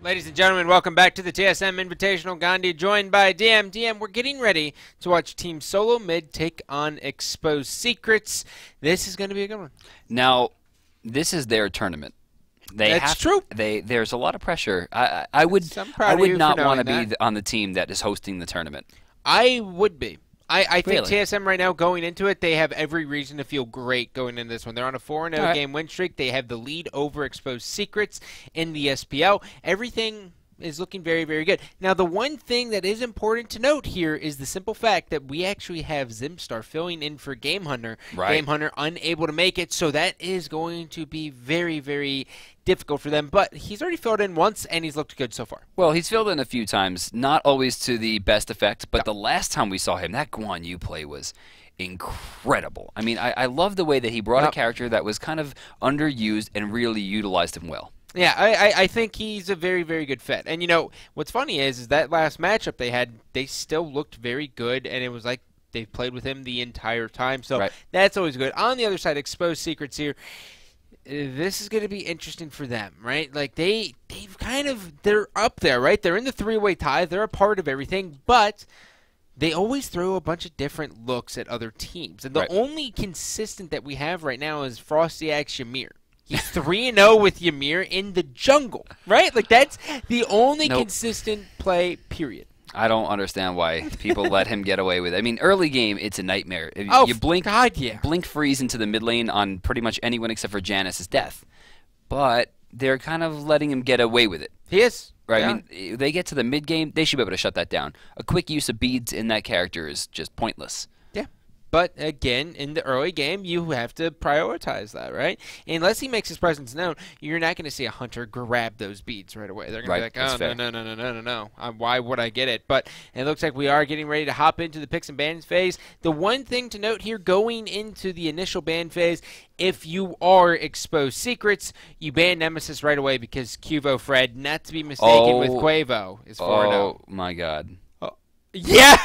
Ladies and gentlemen, welcome back to the TSM Invitational. Gandhi joined by DM. DM, we're getting ready to watch Team Solomid take on Exposed Secrets. This is going to be a good one. Now, this is their tournament. That's true. There's a lot of pressure. I would not want to be on the team that is hosting the tournament. I would be. I think Really? TSM right now going into it, they have every reason to feel great going into this one. They're on a 4-0 game win streak. They have the lead over Exposed Secrets in the SPL. Everything is looking very, very good. Now, the one thing that is important to note here is the simple fact that we actually have Zimstar filling in for Game Hunter. Right. Game Hunter unable to make it, so that is going to be very, very difficult for them. But he's already filled in once, and he's looked good so far. Well, he's filled in a few times, not always to the best effect, but the last time we saw him, that Guan Yu play was incredible. I mean, I love the way that he brought a character that was kind of underused and really utilized him well. Yeah, I think he's a very, very good fit. And, you know, what's funny is that last matchup they had, they still looked very good, and it was like they've played with him the entire time. So that's always good. On the other side, Exposed Secrets here, this is going to be interesting for them, right? Like, they're up there, right? They're in the three-way tie. They're a part of everything, but they always throw a bunch of different looks at other teams. And the only consistent that we have right now is Frosty X Ymir. He's 3-0 with Ymir in the jungle, right? Like, that's the only consistent play, period. I don't understand why people let him get away with it. I mean, early game, it's a nightmare. If you blink, blink freeze into the mid lane on pretty much anyone except for Janice is death. But they're kind of letting him get away with it. He is. Right? Yeah. I mean, they get to the mid game, they should be able to shut that down. A quick use of beads in that character is just pointless. But, again, in the early game, you have to prioritize that, right? Unless he makes his presence known, you're not going to see a hunter grab those beads right away. They're going to be like, oh, no. Why would I get it? But it looks like we are getting ready to hop into the picks and bans phase. The one thing to note here, going into the initial ban phase, if you are Exposed Secrets, you ban Nemesis right away because Cuvo Fred, not to be mistaken with Quavo, is 4-0. Oh, my God. Yeah!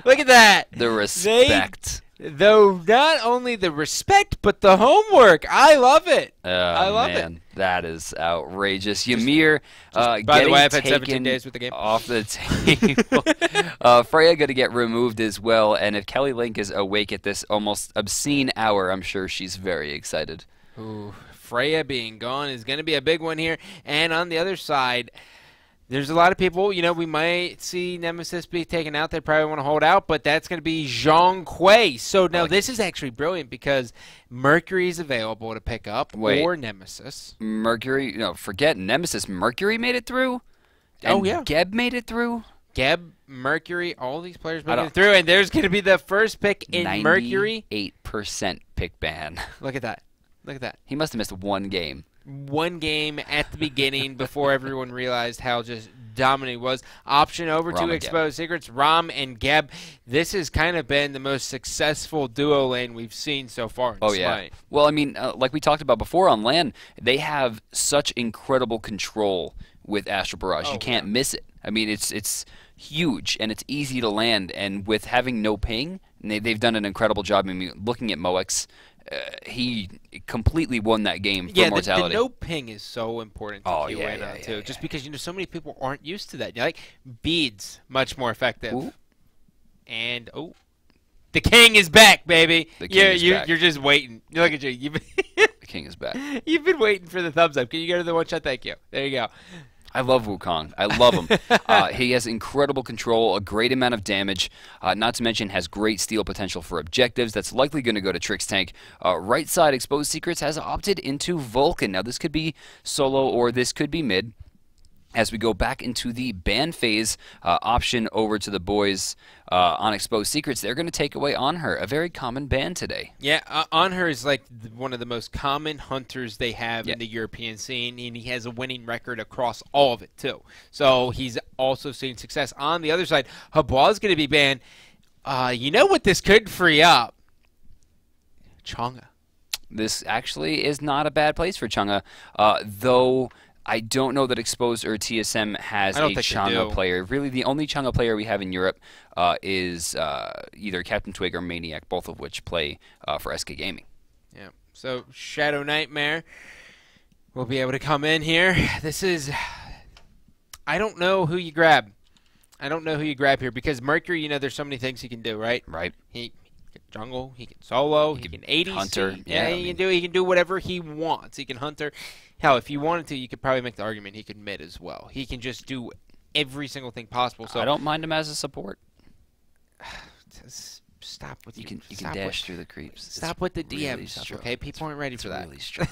Look at that. The respect. Though not only the respect, but the homework. I love it. I love it. That is outrageous. Ymir, by the way, I've had 17 days with the game. Off the table. Freya going to get removed as well, and if Kelly Link is awake at this almost obscene hour, I'm sure she's very excited. Ooh, Freya being gone is going to be a big one here. And on the other side, there's a lot of people, you know, we might see Nemesis be taken out. They probably want to hold out, but that's going to be Zhang Kui. So now this is actually brilliant because Mercury is available to pick up or Nemesis. Mercury, no, forget Nemesis. Mercury made it through? And Geb made it through? Geb, Mercury, all these players made it through, and there's going to be the first pick in Mercury. 98% pick ban. Look at that. Look at that. He must have missed one game. One game at the beginning before everyone realized how just dominant he was. Option over to Exposed Secrets, Ram and Geb. This has kind of been the most successful duo lane we've seen so far in Smite. Well, I mean, like we talked about before on LAN, they have such incredible control with Astral Barrage. You can't miss it. I mean, it's huge, and it's easy to land. And with having no ping, they've done an incredible job. I mean, looking at Moex, he completely won that game for mortality. The no ping is so important to QA now too. Just because, you know, so many people aren't used to that. You're like, beads, much more effective. Ooh. And the king is back, baby. The king is back. You're just waiting. Look at you. The king is back. You've been waiting for the thumbs up. Can you go to the one shot? Thank you. There you go. I love Wukong. I love him. He has incredible control, a great amount of damage, not to mention has great steal potential for objectives. That's likely going to go to Trix Tank. Right side, Exposed Secrets has opted into Vulcan. Now, this could be solo or this could be mid. As we go back into the ban phase, option over to the boys on Exposed Secrets, they're going to take away On Her, a very common ban today. Yeah, On Her is like one of the most common hunters they have in the European scene, and he has a winning record across all of it, too. So he's also seeing success. On the other side, Habwa is going to be banned. You know what this could free up? Chang'e. This actually is not a bad place for Chang'e, though I don't know that Exposed or TSM has a Chang'e player. Really, the only Chang'e player we have in Europe is either Captain Twig or Maniac, both of which play for SK Gaming. Yeah. So Shadow Nightmare will be able to come in here. This is... I don't know who you grab. I don't know who you grab here because Mercury, you know, there's so many things he can do, right? Right. He can jungle, he can solo, he can ADC. Hunter. Yeah, he can do whatever he wants. He can hunter. Hell, if you wanted to, you could probably make the argument he could mid as well. He can just do every single thing possible. So I don't mind him as a support. Stop with you can dash through the creeps. Stop with the DM stuff, okay? People aren't ready for that. Really strong.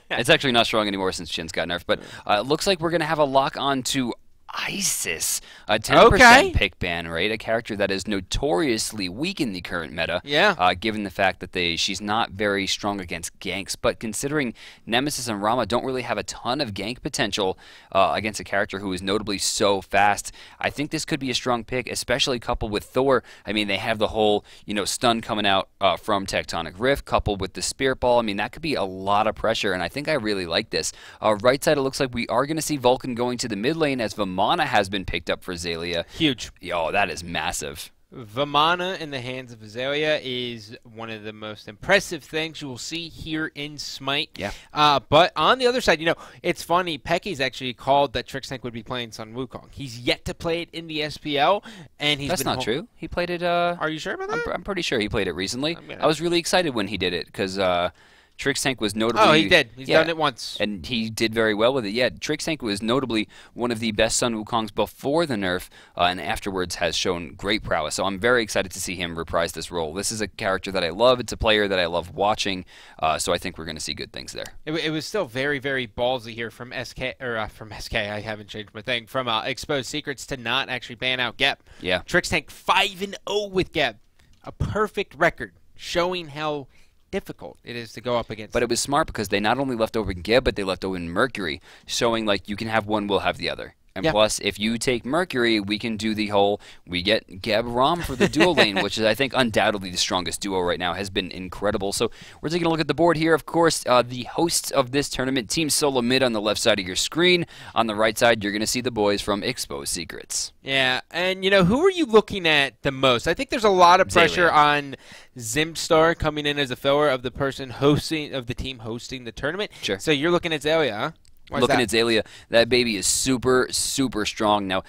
It's actually not strong anymore since Shin's got nerfed, but it looks like we're going to have a lock on to Isis, a 10% pick ban rate, a character that is notoriously weak in the current meta. Yeah. Given the fact that she's not very strong against ganks, but considering Nemesis and Rama don't really have a ton of gank potential against a character who is notably so fast, I think this could be a strong pick, especially coupled with Thor. I mean, they have the whole stun coming out from Tectonic Rift, coupled with the Spirit Ball. I mean, that could be a lot of pressure, and I think I really like this. Right side, it looks like we are going to see Vulcan going to the mid lane as Vamana has been picked up for Azalea. Huge. Yo, that is massive. Vamana in the hands of Azalea is one of the most impressive things you will see here in Smite. Yeah. But on the other side, it's funny. Pecky's actually called that Trixtank would be playing Sun Wukong. He's yet to play it in the SPL, and That's not true. He played it. Are you sure about that? I'm pretty sure he played it recently. I was really excited when he did it because Trixtank was notably... Oh, he did. He's done it once. And he did very well with it. Yeah, Trixtank was notably one of the best Sun Wukongs before the nerf, and afterwards has shown great prowess. So I'm very excited to see him reprise this role. This is a character that I love. It's a player that I love watching, so I think we're going to see good things there. It was still very, very ballsy here from from SK, I haven't changed my thing, from Exposed Secrets to not actually ban out Gep. Yeah. Trixtank 5-0 with Gep. A perfect record, showing how difficult it is to go up against. But it was smart because they not only left open Geb, but they left open Mercury, showing like you can have one, we'll have the other. And plus, if you take Mercury, we can do the whole, we get Geb Rom for the dual lane, which is, I think, undoubtedly the strongest duo right now, has been incredible. So we're taking a look at the board here. Of course, the hosts of this tournament, Team Solomid on the left side of your screen. On the right side, you're going to see the boys from Exposed Secrets. Yeah, and, who are you looking at the most? I think there's a lot of pressure on Zimstar coming in as a filler of the person of the team hosting the tournament. Sure. So you're looking at Zalia, huh? Looking at Azalea, that baby is super, super strong. Now,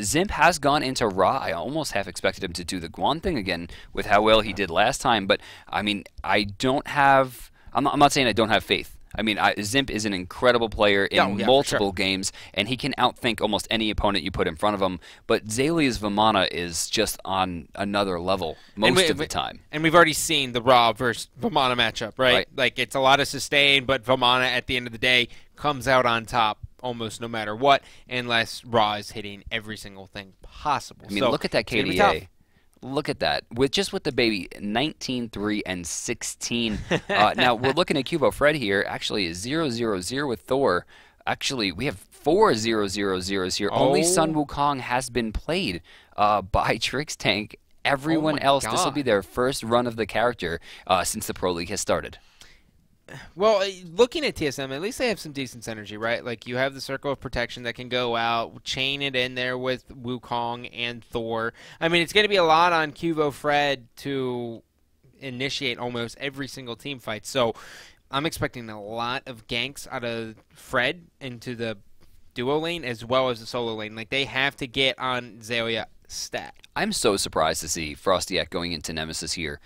Zimp has gone into Ra. I almost half expected him to do the Guan thing again with how well he did last time. But, I mean, I'm not saying I don't have faith. I mean, Zimp is an incredible player in multiple games, and he can outthink almost any opponent you put in front of him. But Zalia's Vamana is just on another level most of the time. And we've already seen the Ra versus Vamana matchup, right? Like, it's a lot of sustain, but Vamana, at the end of the day, comes out on top almost no matter what, unless Ra is hitting every single thing possible. I mean, look at that KDA. Look at that. With the baby, 19-3 and 16. Now, we're looking at Cubo Fred here. Actually, 0-0-0 with Thor. Actually, we have 4 0-0-0s here. Only Sun Wukong has been played by Trixtank. Everyone else, this will be their first run of the character since the Pro League has started. Well, looking at TSM, at least they have some decent synergy, right? Like, you have the Circle of Protection that can go out, chain it in there with Wukong and Thor. I mean, it's going to be a lot on Cubo Fred to initiate almost every single team fight. So I'm expecting a lot of ganks out of Fred into the duo lane as well as the solo lane. Like, they have to get on Zalia stat. I'm so surprised to see Frostyak going into Nemesis here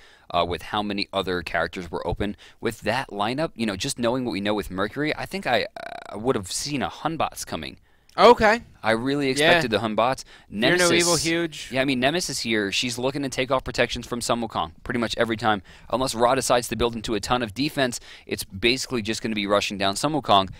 with how many other characters were open. With that lineup, just knowing what we know with Mercury, I think I would have seen a Hunbots coming. Okay. I really expected the Hunbots. Nemesis, Fear No Evil, huge. Yeah, I mean, Nemesis here, she's looking to take off protections from Sun Wukong pretty much every time. Unless Ra decides to build into a ton of defense, it's basically just going to be rushing down Sun Wukong,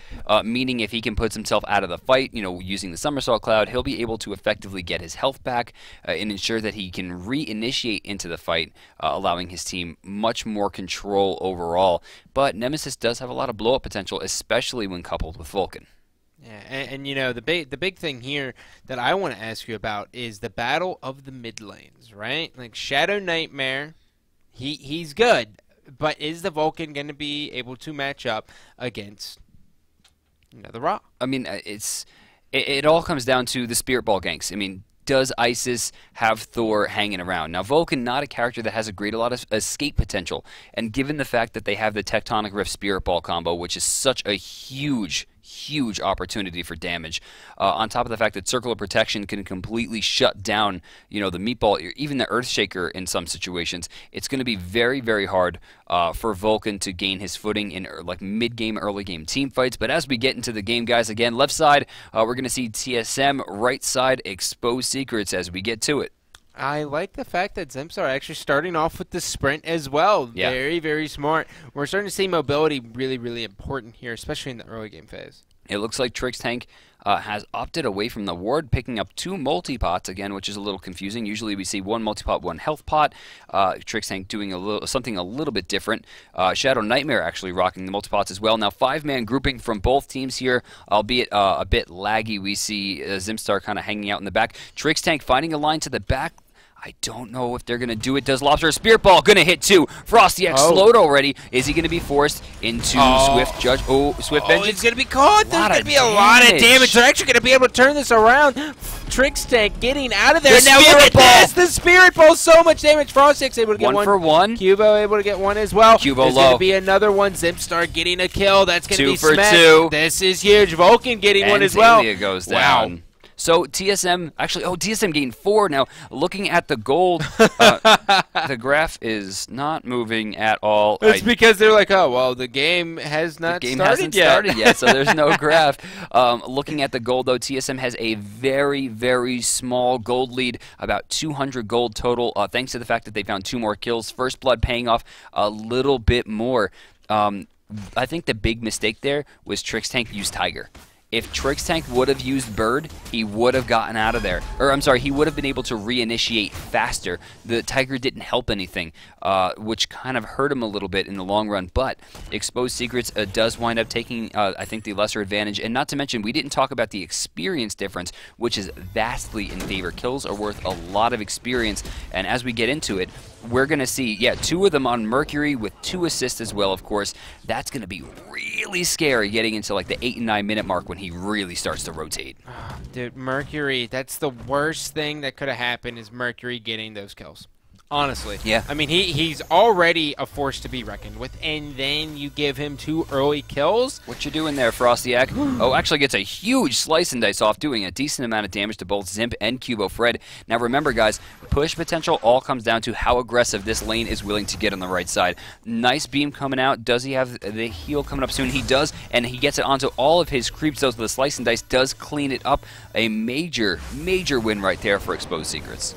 meaning if he can put himself out of the fight, using the Somersault Cloud, he'll be able to effectively get his health back and ensure that he can reinitiate into the fight, allowing his team much more control overall. But Nemesis does have a lot of blow-up potential, especially when coupled with Vulcan. Yeah, and the big thing here that I want to ask you about is the battle of the mid lanes, right? Like, Shadow Nightmare, he's good, but is the Vulcan going to be able to match up against the Ra? I mean, it all comes down to the Spirit Ball ganks. I mean, does Isis have Thor hanging around? Now, Vulcan, not a character that has a lot of escape potential, and given the fact that they have the Tectonic Rift Spirit Ball combo, which is such a huge opportunity for damage, on top of the fact that Circle of Protection can completely shut down, the Meatball, even the Earthshaker in some situations, it's going to be very, very hard for Vulcan to gain his footing in like mid-game, early-game team fights. But as we get into the game, guys, again, left side, we're going to see TSM, right side, Expose Secrets as we get to it. I like the fact that Zimstar actually starting off with the sprint as well. Yeah. Very, very smart. We're starting to see mobility really, really important here, especially in the early game phase. It looks like Trix Tank has opted away from the ward, picking up 2 multi-pots again, which is a little confusing. Usually we see 1 multi-pot, 1 health pot. Trix Tank doing something a little bit different. Shadow Nightmare actually rocking the multi-pots as well. Now 5-man grouping from both teams here, albeit a bit laggy. We see Zimstar kind of hanging out in the back. Trix Tank finding a line to the back. I don't know if they're going to do it. Does Lobster Spirit Ball going to hit 2? Frosty X slowed already. Is he going to be forced into Swift Judge? Swift Vengeance. He's going to be caught. There's going to be a lot of damage. They're actually going to be able to turn this around. Trix Tank getting out of there. Now look at this. The Spirit Ball, so much damage. Frosty X able to get 1 for 1. Cubo able to get 1 as well. Cubo There's low. going to be another one. Zimstar getting a kill. That's going to be 2 for smashed. 2. This is huge. Vulcan getting 1 as well. Zalia goes down. Wow. So TSM, TSM gained 4. Now, looking at the gold, the graph is not moving at all. It's because they're like, oh, well, the game has not hasn't started yet, so there's no graph. Looking at the gold, though, TSM has a very, very small gold lead, about 200 gold total, thanks to the fact that they found 2 more kills. First Blood paying off a little bit more. I think the big mistake there was Trix Tank used Tiger. If Trix Tank would have used Bird, he would have gotten out of there. Or, I'm sorry, he would have been able to reinitiate faster. The Tiger didn't help anything, which kind of hurt him a little bit in the long run. But Exposed Secrets does wind up taking, I think, the lesser advantage. And not to mention, we didn't talk about the experience difference, which is vastly in favor. Kills are worth a lot of experience. And as we get into it, we're going to see, 2 of them on Mercury with 2 assists as well, of course. That's going to be really scary getting into like the 8 and 9 minute mark when he really starts to rotate. Dude, Mercury, that's the worst thing that could have happened is Mercury getting those kills. Honestly. Yeah. I mean, he's already a force to be reckoned with, and then you give him 2 early kills. What you doing there, Frostyak? Oh, actually gets a huge slice and dice off, doing a decent amount of damage to both Zimp and Cubo Fred. Now remember, guys, push potential all comes down to how aggressive this lane is willing to get on the right side. Nice beam coming out. Does he have the heal coming up soon? He does, and he gets it onto all of his creeps. So the slice and dice does clean it up. A major, major win right there for Exposed Secrets.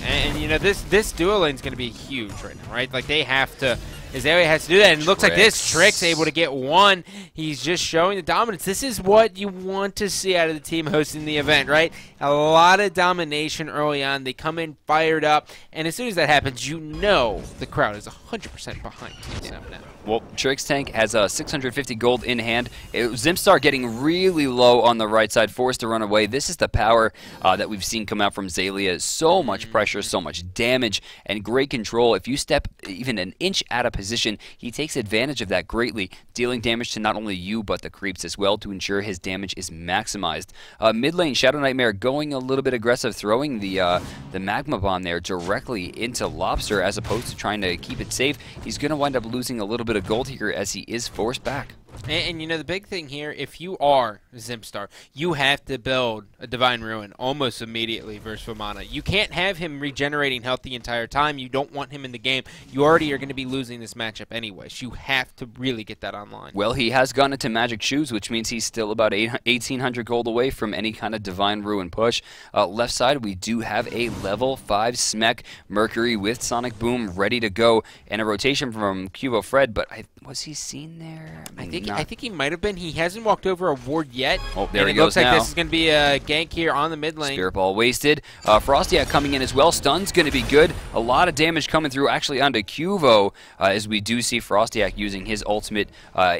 And this duo lane is going to be huge right now, right? Like, they have to, Azalea has to do that, and it looks like this Trix able to get 1. He's just showing the dominance. This is what you want to see out of the team hosting the event, right? A lot of domination early on. They come in fired up, and as soon as that happens, you know the crowd is 100% behind TSM now. Well, Trix Tank has 650 gold in hand. Zimstar getting really low on the right side, forced to run away. This is the power that we've seen come out from Zalia. So much pressure, so much damage, and great control. If you step even an inch out of position, he takes advantage of that greatly, dealing damage to not only you, but the creeps as well to ensure his damage is maximized. Mid lane, Shadow Nightmare going a little bit aggressive, throwing the Magma Bomb there directly into Lobster as opposed to trying to keep it safe. He's going to wind up losing a little bit of gold here as he is forced back. And the big thing here, if you are Zimstar, you have to build a Divine Ruin almost immediately versus Vamana. You can't have him regenerating health the entire time. You don't want him in the game. You already are going to be losing this matchup anyways. You have to really get that online. Well, he has gone into Magic Shoes, which means he's still about 1,800 gold away from any kind of Divine Ruin push. Left side, we do have a level 5 Smec Mercury with Sonic Boom ready to go, and a rotation from Cubo Fred, but was he seen there? I think he might have been. He hasn't walked over a ward yet. Oh, there he goes. It looks like now. This is going to be a gank here on the mid lane. Spirit Ball wasted. Frostyak coming in as well. Stun's going to be good. A lot of damage coming through actually onto Cuvo as we do see Frostyak using his ultimate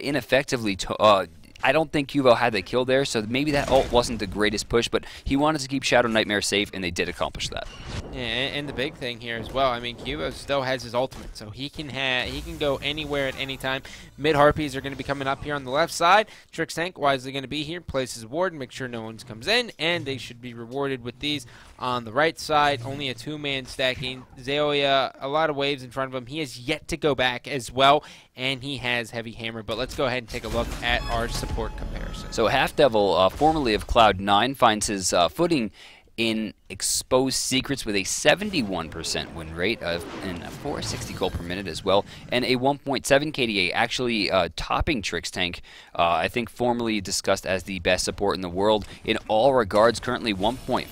ineffectively. I don't think Cuvo had the kill there, so maybe that ult wasn't the greatest push, but he wanted to keep Shadow Nightmare safe, and they did accomplish that. Yeah, and the big thing here as well, I mean, Cubo still has his ultimate, so he can go anywhere at any time. Mid Harpies are going to be coming up here on the left side. Trix Tank wisely going to be here, place his ward, make sure no one comes in, and they should be rewarded with these on the right side. Only a 2-man stacking. Zeoya, a lot of waves in front of him. He has yet to go back as well, and he has Heavy Hammer. But let's go ahead and take a look at our support comparison. So Half Devil, formerly of Cloud9, finds his footing in Exposed Secrets with a 71% win rate and a 460 gold per minute as well, and a 1.7 KDA, actually topping Trix Tank, I think formerly discussed as the best support in the world in all regards. Currently 1.5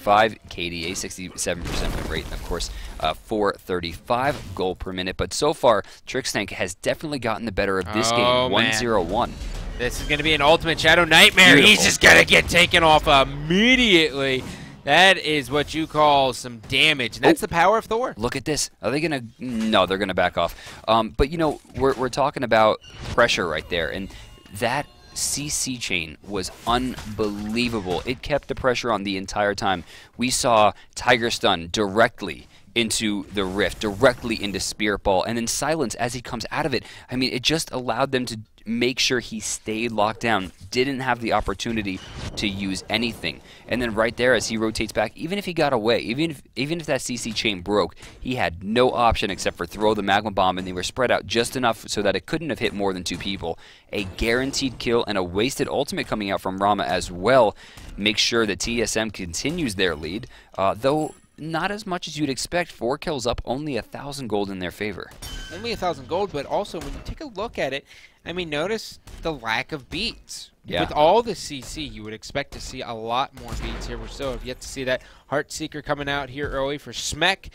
KDA, 67% win rate, and of course 435 gold per minute. But so far, Trix Tank has definitely gotten the better of this game, 1-0-1. This is going to be an ultimate Shadow Nightmare. Beautiful. He's just going to get taken off immediately. That is what you call some damage, and that's the power of Thor. Look at this. Are they going to... No, they're going to back off. But, you know, we're talking about pressure right there, and that CC chain was unbelievable. It kept the pressure on the entire time. We saw Tiger Stun directly into the Rift, directly into Spirit Ball, and then Silence as he comes out of it. I mean, it just allowed them to make sure he stayed locked down, didn't have the opportunity to use anything. And then right there as he rotates back, even if he got away, even if that CC chain broke, he had no option except for throw the Magma Bomb, and they were spread out just enough so that it couldn't have hit more than 2 people. A guaranteed kill and a wasted ultimate coming out from Rama as well makes sure that TSM continues their lead, though not as much as you'd expect. 4 kills up, only 1,000 gold in their favor. Only 1,000 gold, but also when you take a look at it, I mean, notice the lack of beats. Yeah. With all the CC, you would expect to see a lot more beats here. We're still have yet to see that Heartseeker coming out here early for Smek.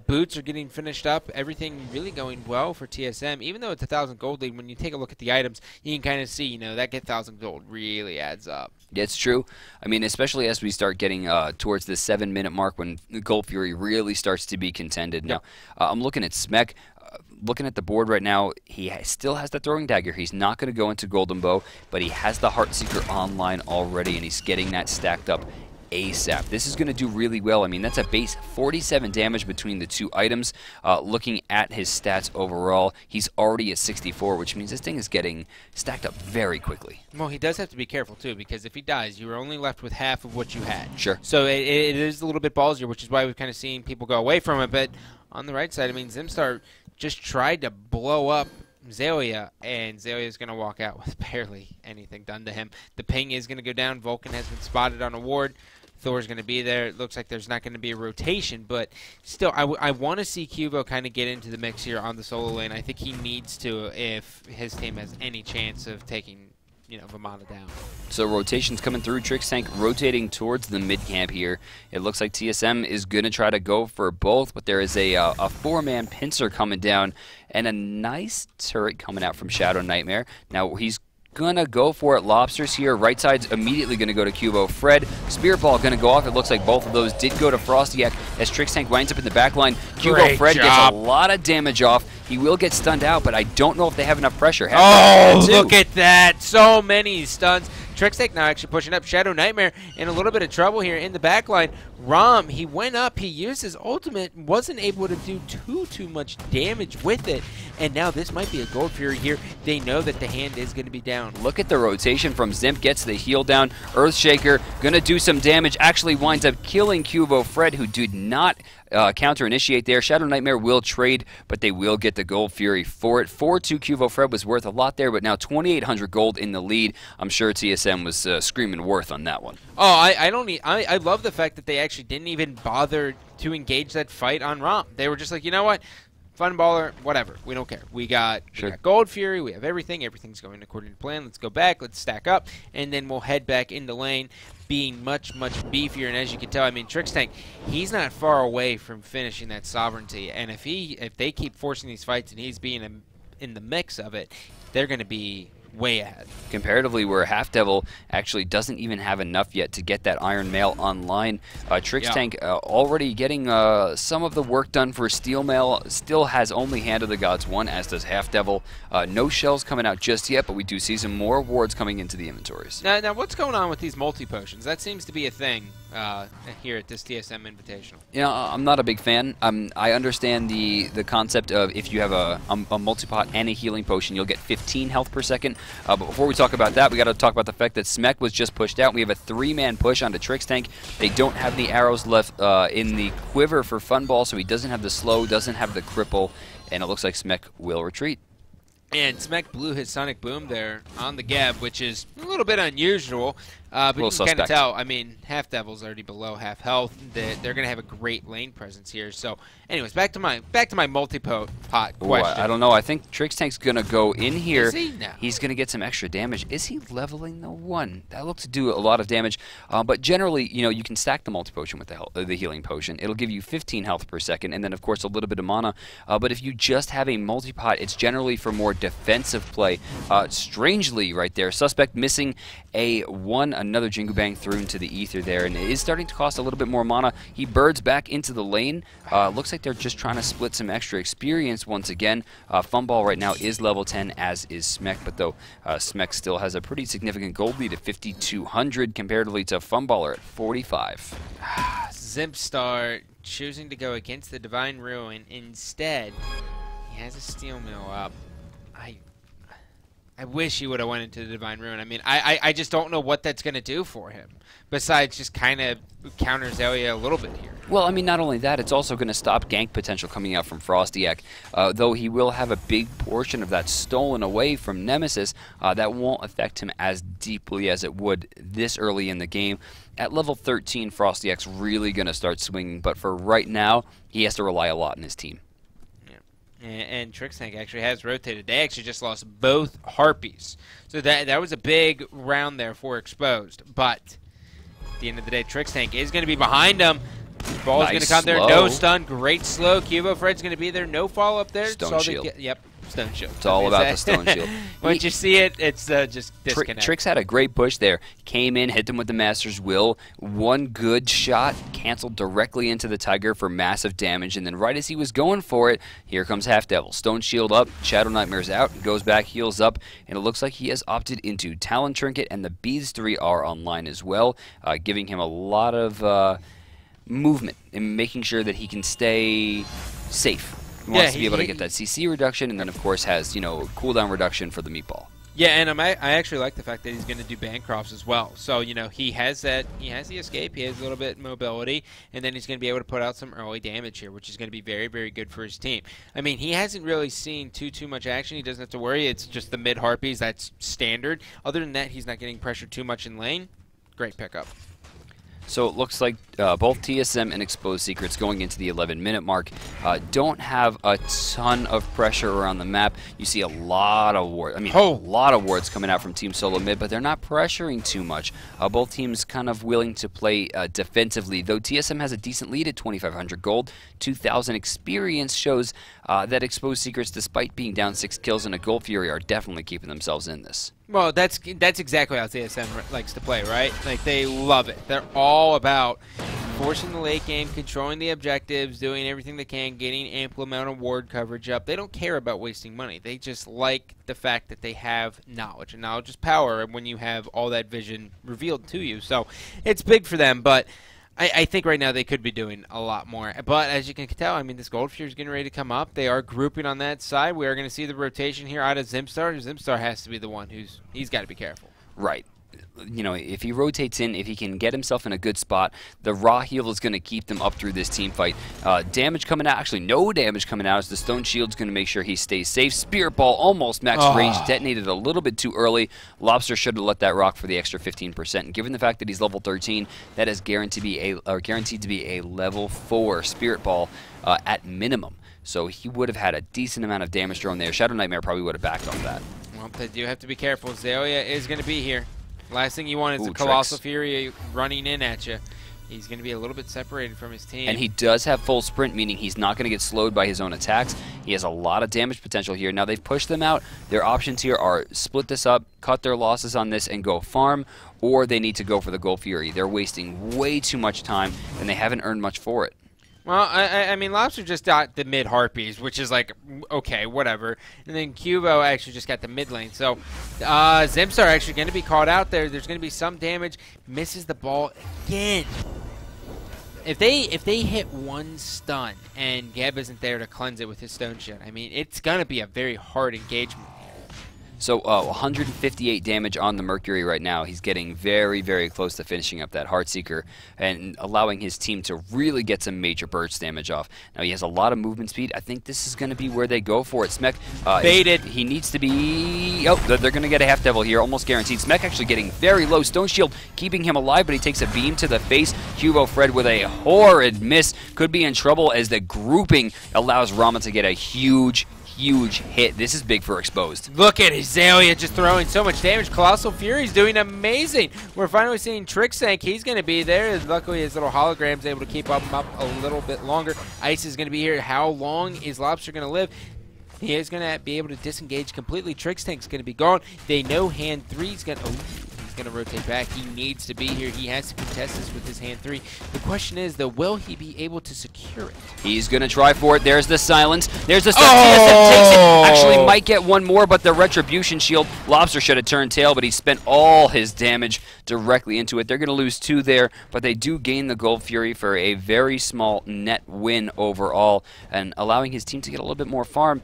Boots are getting finished up. Everything really going well for TSM. Even though it's 1,000 gold lead, when you take a look at the items, you can kind of see, you know, that 1,000 gold really adds up. Yeah, it's true. I mean, especially as we start getting towards the 7-minute mark when Gold Fury really starts to be contended. Now, I'm looking at Smek. Looking at the board right now, he still has the Throwing Dagger. He's not going to go into Golden Bow, but he has the Heartseeker online already, and he's getting that stacked up ASAP. This is going to do really well. I mean, that's a base 47 damage between the 2 items. Looking at his stats overall, he's already at 64, which means this thing is getting stacked up very quickly. Well, he does have to be careful, too, because if he dies, you're only left with half of what you had. Sure. So it is a little bit ballsier, which is why we've kind of seen people go away from it. But on the right side, I mean, Zimstar just tried to blow up Zeoya, and Zeoya is going to walk out with barely anything done to him. The ping is going to go down. Vulcan has been spotted on a ward. Thor's going to be there. It looks like there's not going to be a rotation, but still, I want to see Cubo kind of get into the mix here on the solo lane. I think he needs to if his team has any chance of taking, you know, Vamana down. So rotations coming through. Trix Tank rotating towards the mid camp here. It looks like TSM is going to try to go for both, but there is a 4-man pincer coming down and a nice turret coming out from Shadow Nightmare. Now he's gonna go for it. Lobsters here. Right side's immediately gonna go to Cubo. Fred, Spirit Ball gonna go off. It looks like both of those did go to Frostiak as Trix Tank winds up in the back line. Cubo Fred gets a lot of damage off. He will get stunned out, but I don't know if they have enough pressure. Oh, look at that. So many stuns. Trix Tank now actually pushing up. Shadow Nightmare in a little bit of trouble here in the back line. Rom, he went up, he used his ultimate, wasn't able to do too much damage with it, and now this might be a Gold Fury here. They know that the hand is going to be down. Look at the rotation from Zimp, gets the heal down. Earthshaker gonna do some damage, actually winds up killing Cubo Fred, who did not counter-initiate there. Shadow Nightmare will trade, but they will get the Gold Fury for it. 4-2 Cubo Fred was worth a lot there, but now 2,800 gold in the lead. I'm sure TSM was screaming worth on that one. Oh, I love the fact that they actually didn't even bother to engage that fight on Rom. They were just like, you know what? Fun baller, whatever. We don't care. We got Gold Fury. We have everything. Everything's going according to plan. Let's go back. Let's stack up, and then we'll head back into lane, being much beefier. And as you can tell, I mean, Trix Tank, he's not far away from finishing that sovereignty. And if they keep forcing these fights and he's being in the mix of it, they're going to be way ahead. Comparatively, where Half Devil actually doesn't even have enough yet to get that Iron Mail online. Trix Tank already getting some of the work done for Steel Mail. Still has only Hand of the Gods 1, as does Half Devil. No shells coming out just yet, but we do see some more wards coming into the inventories. Now what's going on with these multi-potions? That seems to be a thing here at this TSM Invitational. You know, I'm not a big fan. I understand the concept of if you have a multi-pot and a healing potion, you'll get 15 health per second. But before we talk about that, we got to talk about the fact that Smek was just pushed out. We have a 3-man push onto Trix Tank. They don't have the arrows left in the quiver for Funball, so he doesn't have the slow, doesn't have the cripple, and it looks like Smek will retreat. And Smek blew his Sonic Boom there on the Geb, which is a little bit unusual. But you can kind of tell, I mean, Half Devil's already below half health. They're going to have a great lane presence here. So, anyways, back to my multi-pot question. Ooh, I don't know. I think Trix Tank's going to go in here. Is he? No. He's going to get some extra damage. Is he leveling the 1? That looks to do a lot of damage. But generally, you know, you can stack the multi-potion with the healing potion. It'll give you 15 health per second, and then, of course, a little bit of mana. But if you just have a multi-pot, it's generally for more defensive play. Strangely, right there, Suspect missing a 1, another Jingu Bang through into the ether there, and it is starting to cost a little bit more mana. He birds back into the lane. Looks like they're just trying to split some extra experience once again. Funball right now is level 10, as is Smek, but though Smek still has a pretty significant gold lead at 5,200 comparatively to Funballer at 45. Zimpstar choosing to go against the Divine Ruin. Instead, he has a Steel Mill up. I wish he would have went into the Divine Ruin. I mean, I just don't know what that's going to do for him, besides just kind of counter Zelia a little bit here. Well, I mean, not only that, it's also going to stop gank potential coming out from Frostiak, though he will have a big portion of that stolen away from Nemesis. That won't affect him as deeply as it would this early in the game. At level 13, Frostiak's really going to start swinging, but for right now, he has to rely a lot on his team. And Trix Tank actually has rotated. They actually just lost both Harpies. So that was a big round there for Exposed. But at the end of the day, Trix Tank is going to be behind him. Ball's going to come there. No stun. Great slow. Cubo Fred's going to be there. No follow-up there. Stone Shield. Yep. Stone Shield. It's all about the Stone Shield. Once you see it, it's just disconnect. Trix had a great push there. Came in, hit them with the Master's Will. One good shot, canceled directly into the Tiger for massive damage. And then right as he was going for it, here comes Half Devil. Stone Shield up, Shadow Nightmare's out, goes back, heals up. And it looks like he has opted into Talon Trinket, and the Beads 3 are online as well, giving him a lot of movement and making sure that he can stay safe. He wants to be able to get that CC reduction, and then, of course, has, you know, cooldown reduction for the meatball. Yeah, and I actually like the fact that he's going to do Bancrofts as well. So, you know, he has the escape, he has a little bit of mobility, and then he's going to be able to put out some early damage here, which is going to be very, very good for his team. I mean, he hasn't really seen too much action. He doesn't have to worry. It's just the mid-Harpies. That's standard. Other than that, he's not getting pressured too much in lane. Great pickup. So it looks like both TSM and Exposed Secrets going into the 11-minute mark don't have a ton of pressure around the map. You see a lot of wards. I mean, a lot of wards coming out from Team Solomid, but they're not pressuring too much. Both teams kind of willing to play defensively, though TSM has a decent lead at 2,500 gold. 2,000 experience shows that Exposed Secrets, despite being down 6 kills in a Gold Fury, are definitely keeping themselves in this. Well, that's exactly how TSM likes to play, right? Like, they love it. They're all about forcing the late game, controlling the objectives, doing everything they can, getting ample amount of ward coverage up. They don't care about wasting money. They just like the fact that they have knowledge, and knowledge is power when you have all that vision revealed to you. So it's big for them, but I think right now they could be doing a lot more. But as you can tell, I mean, this Gold Fury is getting ready to come up. They are grouping on that side. We are going to see the rotation here out of Zimpstar. Zimpstar has to be the one he's got to be careful. Right. You know, if he rotates in, if he can get himself in a good spot, the raw heal is going to keep them up through this team fight. Damage coming out, actually no damage coming out, as the Stone Shield's going to make sure he stays safe. Spirit Ball almost max range, detonated a little bit too early. Lobster should have let that rock for the extra 15%. And given the fact that he's level 13, that is guaranteed to be a level 4 Spirit Ball at minimum. So he would have had a decent amount of damage thrown there. Shadow Nightmare probably would have backed off that. Well, they do have to be careful. Zelia is going to be here. Last thing you want is a Colossal Fury running in at you. He's going to be a little bit separated from his team. And he does have full sprint, meaning he's not going to get slowed by his own attacks. He has a lot of damage potential here. Now, they've pushed them out. Their options here are split this up, cut their losses on this, and go farm, or they need to go for the Gold Fury. They're wasting way too much time, and they haven't earned much for it. Well, I mean, Lobster just got the mid Harpies, which is like, okay, whatever. And then Cubo actually just got the mid lane. So Zimstar actually going to be caught out there. There's going to be some damage. Misses the ball again. If they hit one stun and Geb isn't there to cleanse it with his Stone Shield, I mean, it's going to be a very hard engagement. So 158 damage on the Mercury right now. He's getting very, very close to finishing up that Heartseeker and allowing his team to really get some major burst damage off. Now, he has a lot of movement speed. I think this is going to be where they go for it. Smek, baited. He needs to be... Oh, they're going to get a half devil here, almost guaranteed. Smek actually getting very low. Stone Shield keeping him alive, but he takes a beam to the face. Cubo Fred with a horrid miss. Could be in trouble as the grouping allows Rama to get a huge hit. This is big for Exposed. Look at Azalea just throwing so much damage. Colossal Fury's doing amazing. We're finally seeing Trixank. He's going to be there. Luckily, his little hologram's able to keep him up a little bit longer. Ice is going to be here. How long is Lobster going to live? He is going to be able to disengage completely. Trixank's going to be gone. They know hand 3's going to... going to rotate back. He needs to be here. He has to contest this with his hand 3. The question is, though, will he be able to secure it? He's going to try for it. There's the silence. There's the stun. TSM takes it. Actually might get one more, but the Retribution Shield. Lobster should have turned tail, but he spent all his damage directly into it. They're going to lose 2 there, but they do gain the Gold Fury for a very small net win overall, and allowing his team to get a little bit more farm.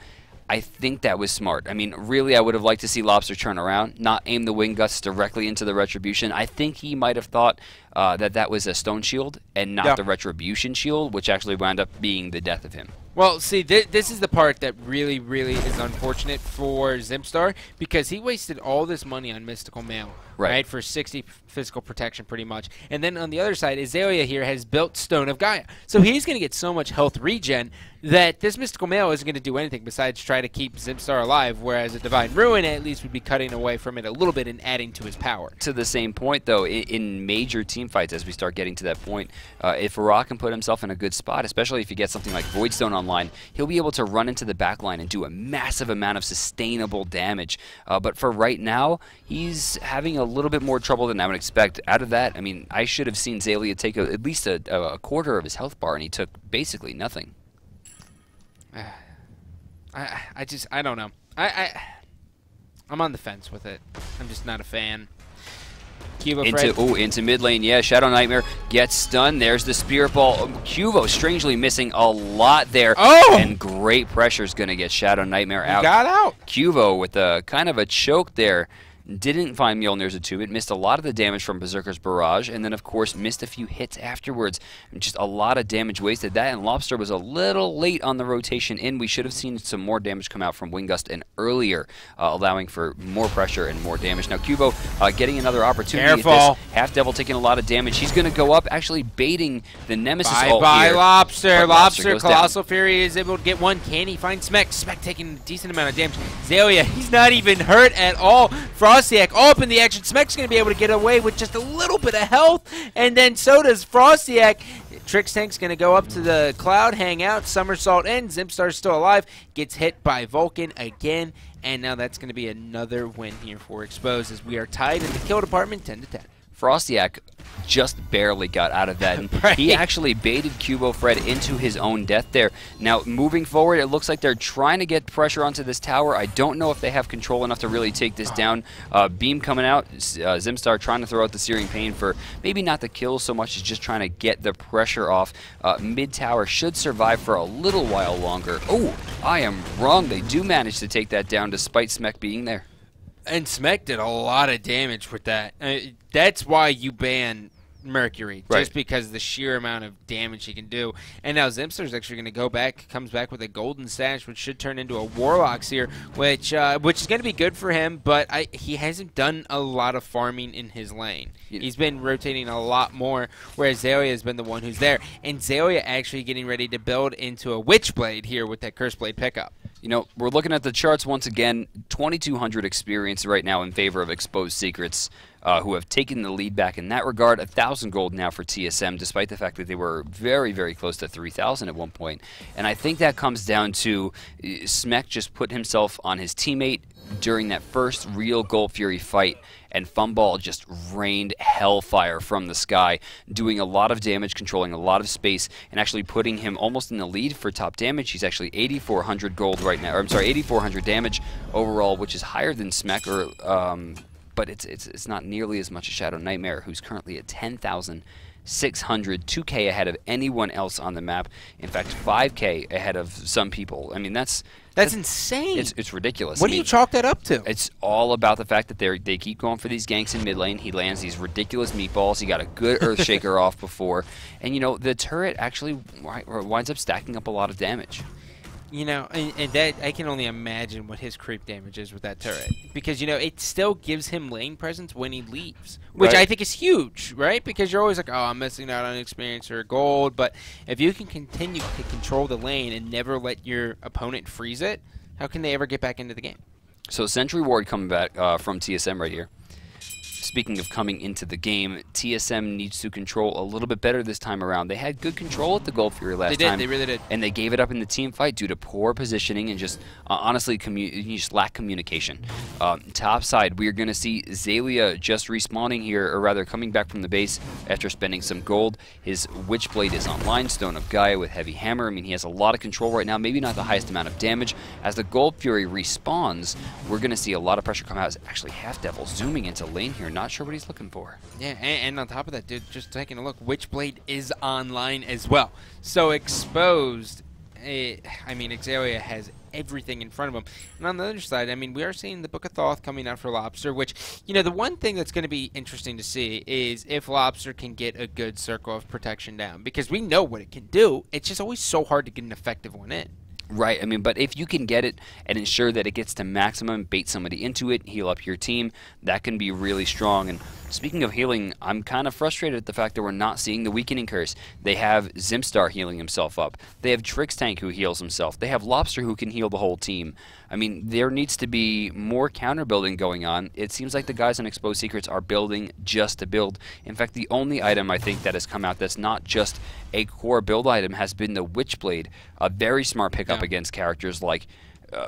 I think that was smart. I mean, really, I would have liked to see Lobster turn around, not aim the Wind Gusts directly into the Retribution. I think he might have thought that was a Stone Shield and not the Retribution Shield, which actually wound up being the death of him. Well, see, this is the part that really, really is unfortunate for Zimstar, because he wasted all this money on Mystical Mail, right, for 60 physical protection pretty much. And then on the other side, Azalea here has built Stone of Gaia. So he's going to get so much health regen that this Mystical Mail isn't going to do anything besides try to keep Zimstar alive, whereas a Divine Ruin at least would be cutting away from it a little bit and adding to his power. To the same point, though, in major team fights, as we start getting to that point, if Ra can put himself in a good spot, especially if he gets something like Voidstone online, he'll be able to run into the backline and do a massive amount of sustainable damage. But for right now, he's having a little bit more trouble than I would expect. Out of that, I mean, I should have seen Zalia take at least a quarter of his health bar, and he took basically nothing. I don't know. I'm on the fence with it. I'm just not a fan. Into mid lane, yeah. Shadow Nightmare gets stunned. There's the Spirit Ball. Cubo strangely missing a lot there. Oh! And great pressure is going to get Shadow Nightmare out. He got out. Cubo with a kind of a choke there. Didn't find Mjolnir's Attunement, missed a lot of the damage from Berserker's Barrage, and then, of course, missed a few hits afterwards. Just a lot of damage wasted. That, and Lobster was a little late on the rotation in. We should have seen some more damage come out from Wingust and earlier, allowing for more pressure and more damage. Now, Cubo getting another opportunity. Careful. At this. Half Devil taking a lot of damage. He's going to go up, actually baiting the Nemesis ult Bye, here. Lobster. Lobster, Colossal down. Fury is able to get one. Can he find Smek? Smek taking a decent amount of damage. Zalia, he's not even hurt at all. Frostiak all up in the action. Smek's going to be able to get away with just a little bit of health, and then so does Frostiak. Trixtank's going to go up to the cloud, hang out, somersault in. Zimstar's still alive, gets hit by Vulcan again, and now that's going to be another win here for Exposed as we are tied in the kill department 10-10. Frostiak just barely got out of that. And right. He actually baited Cubo Fred into his own death there. Now, moving forward, it looks like they're trying to get pressure onto this tower. I don't know if they have control enough to really take this down. Beam coming out. Zimstar trying to throw out the Searing Pain for maybe not the kill so much as just trying to get the pressure off. Mid-tower should survive for a little while longer. Oh, I am wrong. They do manage to take that down despite Smek being there. And Smek did a lot of damage with that. That's why you ban Mercury, just because of the sheer amount of damage he can do. And now Zimstar's actually going to go back, comes back with a golden stash, which should turn into a Warlock's here, which is going to be good for him, but he hasn't done a lot of farming in his lane. He's been rotating a lot more, whereas Zalia has been the one who's there. And Zalia actually getting ready to build into a Witchblade here with that Curse Blade pickup. You know, we're looking at the charts once again. 2,200 experience right now in favor of Exposed Secrets, who have taken the lead back in that regard. 1,000 gold now for TSM, despite the fact that they were very, very close to 3,000 at one point. And I think that comes down to Smek just put himself on his teammate during that first real Gold Fury fight, and Fumball just rained hellfire from the sky, doing a lot of damage, controlling a lot of space, and actually putting him almost in the lead for top damage. He's actually 8,400 gold right now, or I'm sorry, 8,400 damage overall, which is higher than Smek, but it's not nearly as much as Shadow Nightmare, who's currently at 10,600, 2K ahead of anyone else on the map. In fact, 5K ahead of some people. I mean, that's insane. It's ridiculous. What do you chalk that up to? It's all about the fact that they keep going for these ganks in mid lane. He lands these ridiculous meatballs. He got a good Earthshaker off before. And, you know, the turret actually winds up stacking up a lot of damage. You know, and that I can only imagine what his creep damage is with that turret, because you know it still gives him lane presence when he leaves, which I think is huge, right? Because you're always like, oh, I'm missing out on experience or gold, but if you can continue to control the lane and never let your opponent freeze it, how can they ever get back into the game? So Sentry Ward coming back from TSM right here. Speaking of coming into the game, TSM needs to control a little bit better this time around. They had good control at the Gold Fury last time. They really did. And they gave it up in the team fight due to poor positioning and just, honestly, you just lack communication. Top side, we are going to see Zalia just respawning here, or rather coming back from the base after spending some gold. His Witchblade is online, Stone of Gaia with Heavy Hammer. I mean, he has a lot of control right now, maybe not the highest amount of damage. As the Gold Fury respawns, we're going to see a lot of pressure come out. It's actually Half Devil zooming into lane here. Not sure what he's looking for. Yeah, and on top of that, dude, just taking a look, Witchblade is online as well. So Exposed, I mean, Exalia has everything in front of him. And on the other side, I mean, we are seeing the Book of Thoth coming out for Lobster, which, you know, the one thing that's going to be interesting to see is if Lobster can get a good circle of protection down, because we know what it can do. It's just always so hard to get an effective one in. Right, I mean, but if you can get it and ensure that it gets to maximum, bait somebody into it, heal up your team, that can be really strong. And speaking of healing, I'm kind of frustrated at the fact that we're not seeing the Weakening Curse. They have Zimstar healing himself up. They have Trixtank who heals himself. They have Lobster who can heal the whole team. I mean, there needs to be more counter building going on. It seems like the guys on Exposed Secrets are building just to build. In fact, the only item I think that has come out that's not just a core build item has been the Witchblade, a very smart pickup against characters like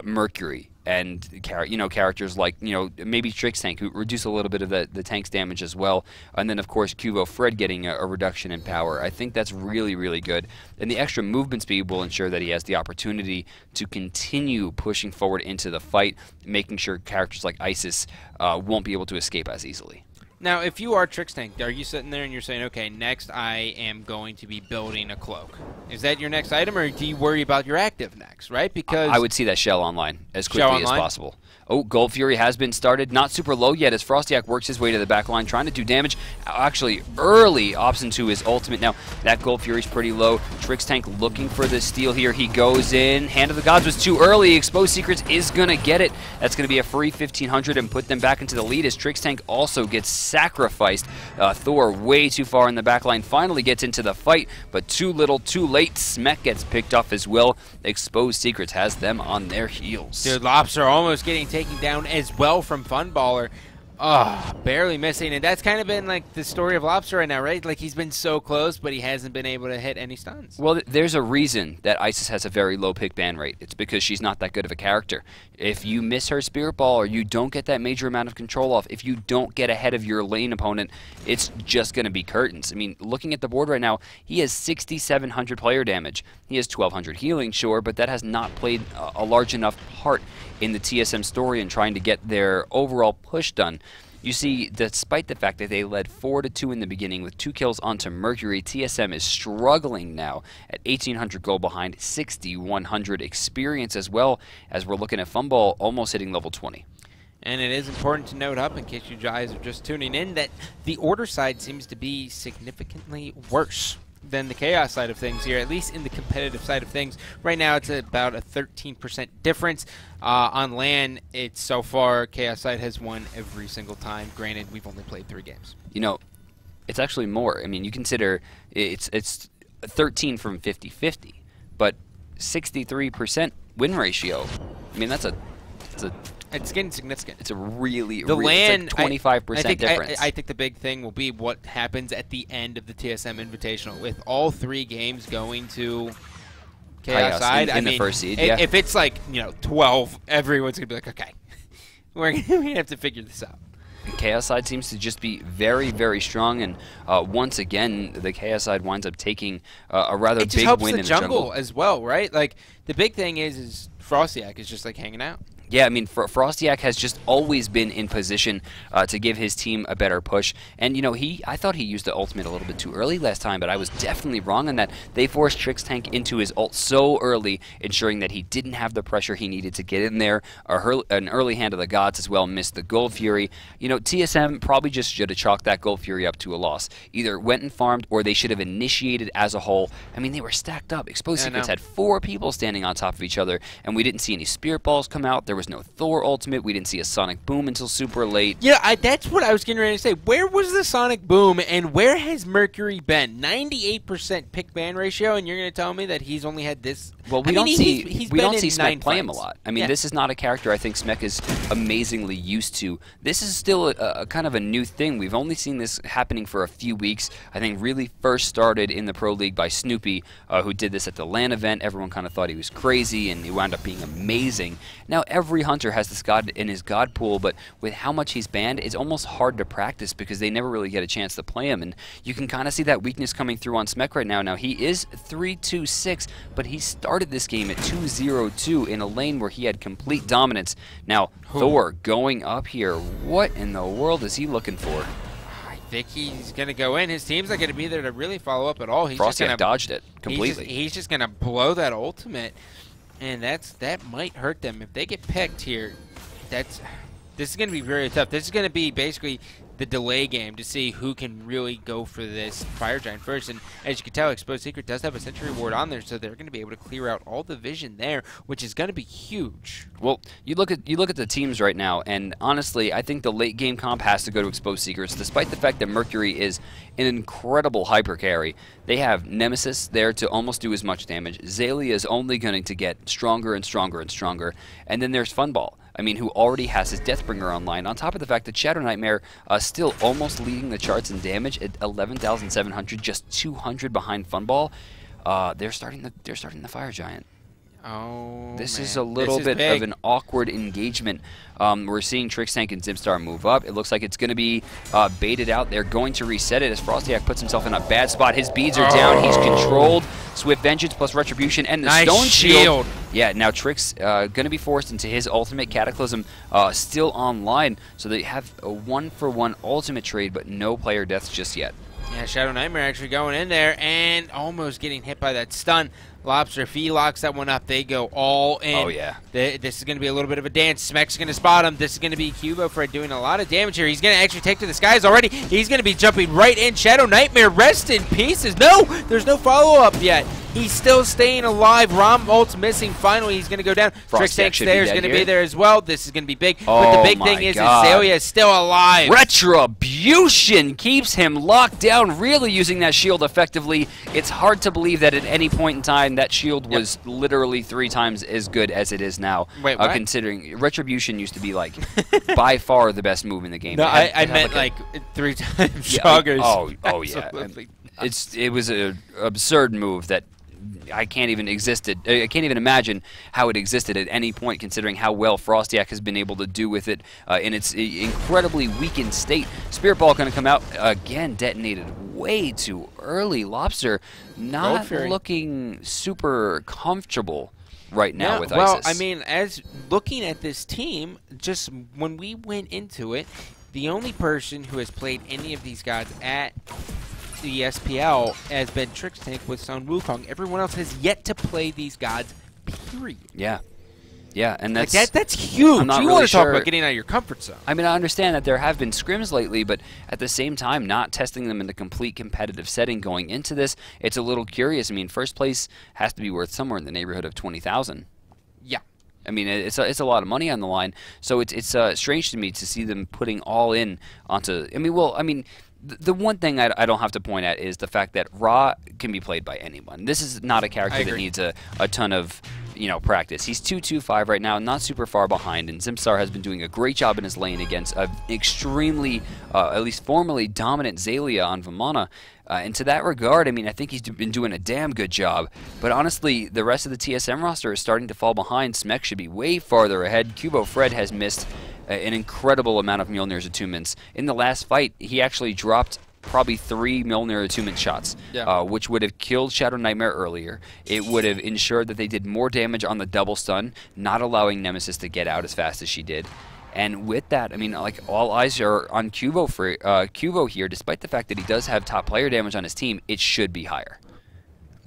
Mercury and characters like maybe Trixtank, who reduce a little bit of the tank's damage as well, and then of course Kuvo Fred getting a reduction in power. I think that's really, really good, and the extra movement speed will ensure that he has the opportunity to continue pushing forward into the fight, making sure characters like Isis won't be able to escape as easily. Now, if you are Trixtank, are you sitting there and you're saying, okay, next I am going to be building a cloak? Is that your next item, or do you worry about your active next, right? Because I would see that Shell online as quickly as possible. Oh, Gold Fury has been started. Not super low yet as Frostyak works his way to the back line, trying to do damage. Actually, early opts into his ultimate. Now, that Gold Fury's pretty low. Trixtank looking for the steal here. He goes in. Hand of the Gods was too early. Exposed Secrets is going to get it. That's going to be a free 1,500 and put them back into the lead as Trixtank also gets sacrificed. Thor way too far in the back line. Finally gets into the fight, but too little, too late. Smek gets picked off as well. Exposed Secrets has them on their heels. Dude, Lobster almost getting taken down as well from Funballer. Oh, barely missing. And that's kind of been like the story of Lobster right now, right? Like he's been so close, but he hasn't been able to hit any stuns. Well, there's a reason that Isis has a very low pick ban rate. It's because she's not that good of a character. If you miss her Spirit Ball or you don't get that major amount of control off, if you don't get ahead of your lane opponent, it's just going to be curtains. I mean, looking at the board right now, he has 6,700 player damage. He has 1,200 healing, sure, but that has not played a large enough part in the TSM story and trying to get their overall push done. You see, despite the fact that they led 4-2 in the beginning with 2 kills onto Mercury, TSM is struggling now at 1,800 gold behind, 6,100 experience as well, as we're looking at Funball almost hitting level 20. And it is important to note up, in case you guys are just tuning in, that the Order side seems to be significantly worse than the Chaos side of things here, at least in the competitive side of things. Right now, it's about a 13% difference. On LAN, it's so far, Chaos side has won every single time. Granted, we've only played 3 games. You know, it's actually more. I mean, you consider it's 13 from 50-50, but 63% win ratio. I mean, it's getting significant. It's a really, the land, it's like 25% difference. I think the big thing will be what happens at the end of the TSM Invitational with all 3 games going to Chaos side. In the first seed. If it's like 12, everyone's gonna be like, okay, we're gonna have to figure this out. Chaos side seems to just be very, very strong, and once again, the Chaos side winds up taking a rather big win in the jungle as well, right? Like the big thing is Frostyak is just like hanging out. Yeah, I mean, Frostyak has just always been in position to give his team a better push. And, I thought he used the ultimate a little bit too early last time, but I was definitely wrong on that. They forced Trix Tank into his ult so early, ensuring that he didn't have the pressure he needed to get in there. An early hand of the gods as well missed the Gold Fury. TSM probably just should have chalked that Gold Fury up to a loss. Either went and farmed, or they should have initiated as a whole. I mean, they were stacked up. Exposed Secrets had 4 people standing on top of each other, and we didn't see any Spirit Balls come out. There was no Thor ultimate. We didn't see a Sonic Boom until super late. Yeah, that's what I was getting ready to say. Where was the Sonic Boom, and where has Mercury been? 98% pick ban ratio, and you're going to tell me that he's only had this? Well, we don't see Smek play him a lot. I mean, this is not a character I think Smek is amazingly used to. This is still a kind of a new thing. We've only seen this happening for a few weeks. I think really first started in the Pro League by Snoopy, who did this at the LAN event. Everyone kind of thought he was crazy, and he wound up being amazing. Now every hunter has this god in his god pool, but with how much he's banned, it's almost hard to practice because they never really get a chance to play him, and you can kind of see that weakness coming through on Smek right now. Now he is 3-2-6, but he started this game at 2-0-2 in a lane where he had complete dominance. Now Thor going up here, what in the world is he looking for? I think he's going to go in. His team's not going to be there to really follow up at all. He's Frostyak just dodged it completely. He's just going to blow that ultimate. And that might hurt them if they get picked here. This is going to be very tough. This is going to be basically the delay game to see who can really go for this Fire Giant first. And as you can tell, Exposed Secret does have a Sentry Ward on there, so they're going to be able to clear out all the vision there, which is going to be huge. Well, you look at the teams right now, and honestly, I think the late game comp has to go to Exposed Secrets, despite the fact that Mercury is an incredible hyper carry. They have Nemesis there to almost do as much damage. Zaylia is only going to get stronger and stronger and stronger, and then there's Funball. I mean, who already has his Deathbringer online, on top of the fact that Shadow Nightmare still almost leading the charts in damage at 11,700, just 200 behind Funball. They're starting the Fire Giant. Oh, this is a little bit of an awkward engagement. We're seeing Trix Tank and Zimstar move up. It looks like it's going to be baited out. They're going to reset it as Frostyak puts himself in a bad spot. His beads are down. He's controlled. Swift Vengeance plus Retribution and the Stone Shield. Yeah, now Trix going to be forced into his ultimate. Cataclysm still online, so they have a 1-for-1 ultimate trade, but no player deaths just yet. Yeah, Shadow Nightmare actually going in there and almost getting hit by that stun. Lobster, if he locks that one up, they go all in. Oh, yeah. This is going to be a little bit of a dance. Smek's going to spot him. This is going to be Cubo for doing a lot of damage here. He's going to actually take to the skies already. He's going to be jumping right in. Shadow Nightmare, rest in pieces. No, there's no follow-up yet. He's still staying alive. Rom ult's missing. Finally, he's going to go down. Trix Tank there is going to be there as well. This is going to be big. But the big thing is Zaylia is still alive. Retribution keeps him locked down, really using that shield effectively. It's hard to believe that at any point in time that shield was literally 3 times as good as it is now. Wait, what? Considering Retribution used to be like by far the best move in the game. No, I meant like 3 times stronger. Oh yeah. It was an absurd move that I can't even imagine how it existed at any point, considering how well Frostyak has been able to do with it in its incredibly weakened state. Spirit Ball going to come out again, detonated way too early. Lobster not looking super comfortable right now with Well, Isis. I mean, as looking at this team, just when we went into it, the only person who has played any of these gods at the SPL has been Trix Tank with Sun Wukong. Everyone else has yet to play these gods, period. Yeah, and that's huge. You want to talk about getting out of your comfort zone. I mean, I understand that there have been scrims lately, but at the same time, not testing them in the complete competitive setting going into this, it's a little curious. I mean, first place has to be worth somewhere in the neighborhood of 20,000. Yeah. I mean, it's a lot of money on the line, so it's strange to me to see them putting all in onto. I mean, The one thing I don't have to point at is the fact that Ra can be played by anyone. This is not a character that needs a ton of practice. He's 2-2-5 right now, not super far behind, and Zimstar has been doing a great job in his lane against an extremely, at least formerly, dominant Xaylia on Vamana. And to that regard, I mean, I think he's been doing a damn good job. But honestly, the rest of the TSM roster is starting to fall behind. Smek should be way farther ahead. Kubo Fred has missed an incredible amount of Mjolnir's attunements. In the last fight, he actually dropped probably 3 Mjolnir attunement shots, which would have killed Shadow Nightmare earlier. It would have ensured that they did more damage on the double stun, not allowing Nemesis to get out as fast as she did. And with that, I mean, like, all eyes are on Kubo here, despite the fact that he does have top player damage on his team. It should be higher.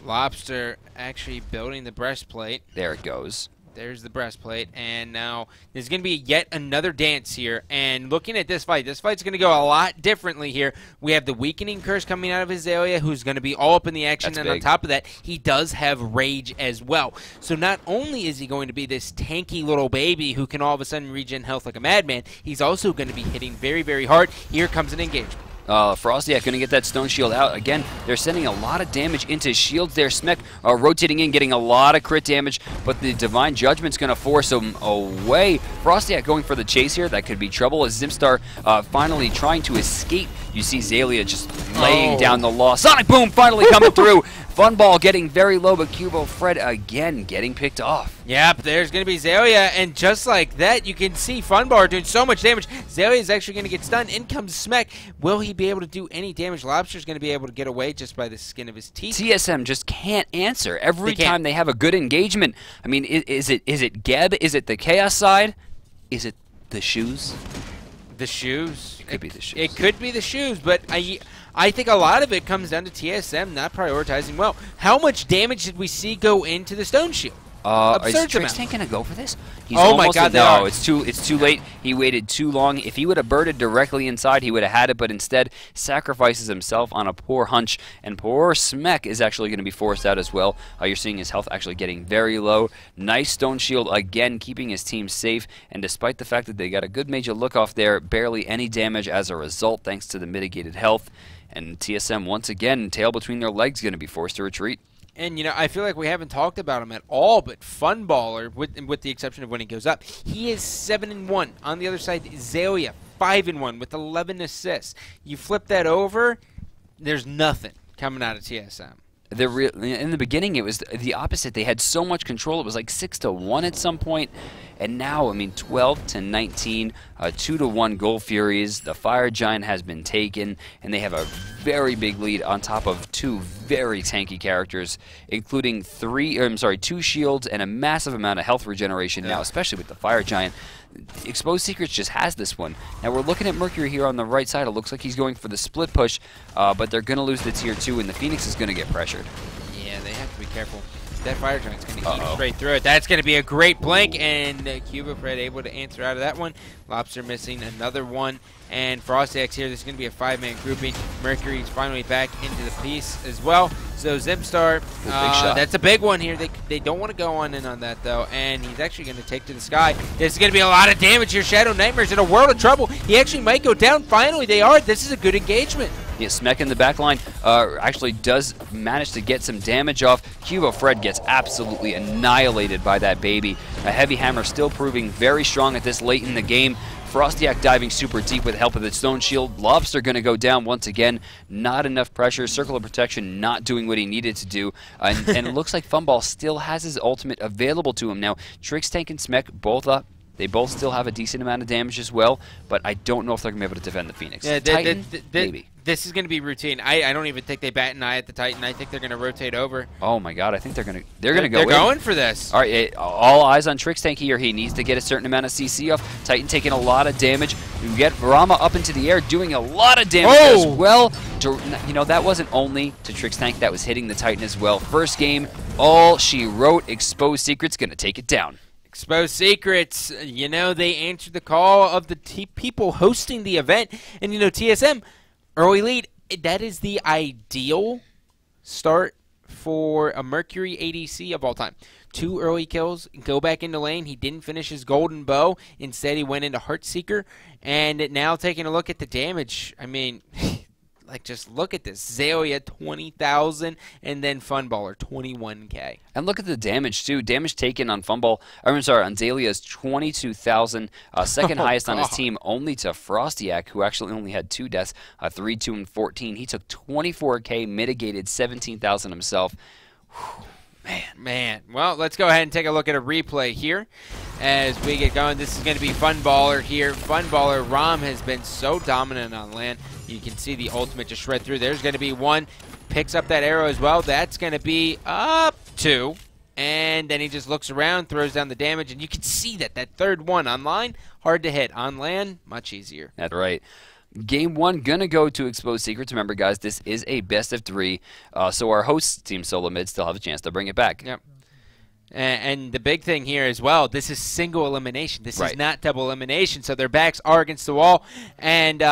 Lobster actually building the breastplate. There it goes. There's the breastplate, and now there's going to be yet another dance here. And looking at this fight's going to go a lot differently here. We have the weakening curse coming out of Azalea, who's going to be all up in the action, and on top of that, he does have rage as well. So not only is he going to be this tanky little baby who can all of a sudden regen health like a madman, he's also going to be hitting very, very hard. Here comes an engagement. Frosty going to get that stone shield out. Again, they're sending a lot of damage into his shields there. Smek rotating in, getting a lot of crit damage, but the Divine Judgment's going to force him away. Frosty going for the chase here. That could be trouble as Zimstar finally trying to escape. You see Xaylia just laying down the law. Sonic Boom finally coming through. Funball getting very low, but Kubo Fred again getting picked off. Yep, there's going to be Xaylia, and just like that, you can see Funball doing so much damage. Xaylia is actually going to get stunned. In comes Smek. Will he be able to do any damage? Lobster's going to be able to get away just by the skin of his teeth. TSM just can't answer every time they have a good engagement. I mean, is it Geb? Is it the Chaos side? Is it the shoes? The shoes? It could be the shoes. It could be the shoes, but I think a lot of it comes down to TSM not prioritizing well. How much damage did we see go into the stone shield? Is Trixtank going to go for this? He's my God, no, it's too late. He waited too long. If he would have birded directly inside, he would have had it, but instead sacrifices himself on a poor hunch, and poor Smek is actually going to be forced out as well. You're seeing his health actually getting very low. Nice stone shield again, keeping his team safe, and despite the fact that they got a good major look off there, barely any damage as a result thanks to the mitigated health. And TSM once again, tail between their legs, going to be forced to retreat. And, I feel like we haven't talked about him at all, but Funballer, with the exception of when he goes up, he is 7-1. On the other side, Xaylia, 5-1 with 11 assists. You flip that over, there's nothing coming out of TSM. In the beginning, it was the opposite. They had so much control. It was like 6-1 at some point. And now, I mean, 12-19, 2-1 Gold Furies. The Fire Giant has been taken, and they have a very big lead on top of 2 very tanky characters, including 2 shields and a massive amount of health regeneration now, especially with the Fire Giant. Exposed Secrets just has this one. Now we're looking at Mercury here on the right side. It looks like he's going for the split push, but they're going to lose the tier 2, and the Phoenix is going to get pressured. Yeah, they have to be careful. That Fire Giant's going to eat straight through it. That's going to be a great blink, and Kubo Fred able to answer out of that one. Lobster missing another one, and Frostiax here. This is going to be a 5-man grouping. Mercury's finally back into the piece as well. So Zimstar, that's a big one here. They don't want to go on in on that, though, and he's actually going to take to the sky. This is going to be a lot of damage here. Shadow Nightmare's in a world of trouble. He actually might go down. Finally, they are. This is a good engagement. Yeah, Smek in the back line actually does manage to get some damage off. Kubo Fred gets absolutely annihilated by that baby. A Heavy Hammer still proving very strong at this late in the game. Frostiak diving super deep with the help of the Stone Shield. Lobster going to go down once again. Not enough pressure. Circle of Protection not doing what he needed to do. And it looks like Funball still has his ultimate available to him now. Trixtank and Smek both up. They both still have a decent amount of damage as well, but I don't know if they're going to be able to defend the Phoenix. Yeah, Titan, maybe. This is going to be routine. I don't even think they bat an eye at the Titan. I think they're going to rotate over. Oh my God! I think they're going to go. They're going for this. All right, all eyes on Trixtank here. He needs to get a certain amount of CC off. Titan taking a lot of damage. You get Rama up into the air, doing a lot of damage as well. That wasn't only to Trixtank. That was hitting the Titan as well. First game, all she wrote. Exposed Secrets going to take it down. Exposed Secrets, they answered the call of the people hosting the event. And, TSM, early lead, that is the ideal start for a Mercury ADC of all time. 2 early kills, go back into lane. He didn't finish his golden bow. Instead, he went into Heartseeker. And now taking a look at the damage, I mean, like, just look at this. Zalia, 20,000, and then Funballer, 21K. And look at the damage, too. Damage taken on I'm sorry, on Zalia's 22,000. Second highest on his team, only to Frostiak, who actually only had 2 deaths, 3, 2, and 14. He took 24K, mitigated 17,000 himself. Whew. Man. Well, let's go ahead and take a look at a replay here as we get going. This is going to be Funballer here. Funballer, Rom has been so dominant on land. You can see the ultimate just shred through. There's going to be 1. Picks up that arrow as well. That's going to be up 2. And then he just looks around, throws down the damage, and you can see that 3rd one online, hard to hit. On land, much easier. That's right. Game 1 gonna go to Exposed Secrets. Remember, guys, this is a best of 3, so our host team Solomid still have a chance to bring it back. Yep. And the big thing here as well, this is single elimination. This is not double elimination, so their backs are against the wall. And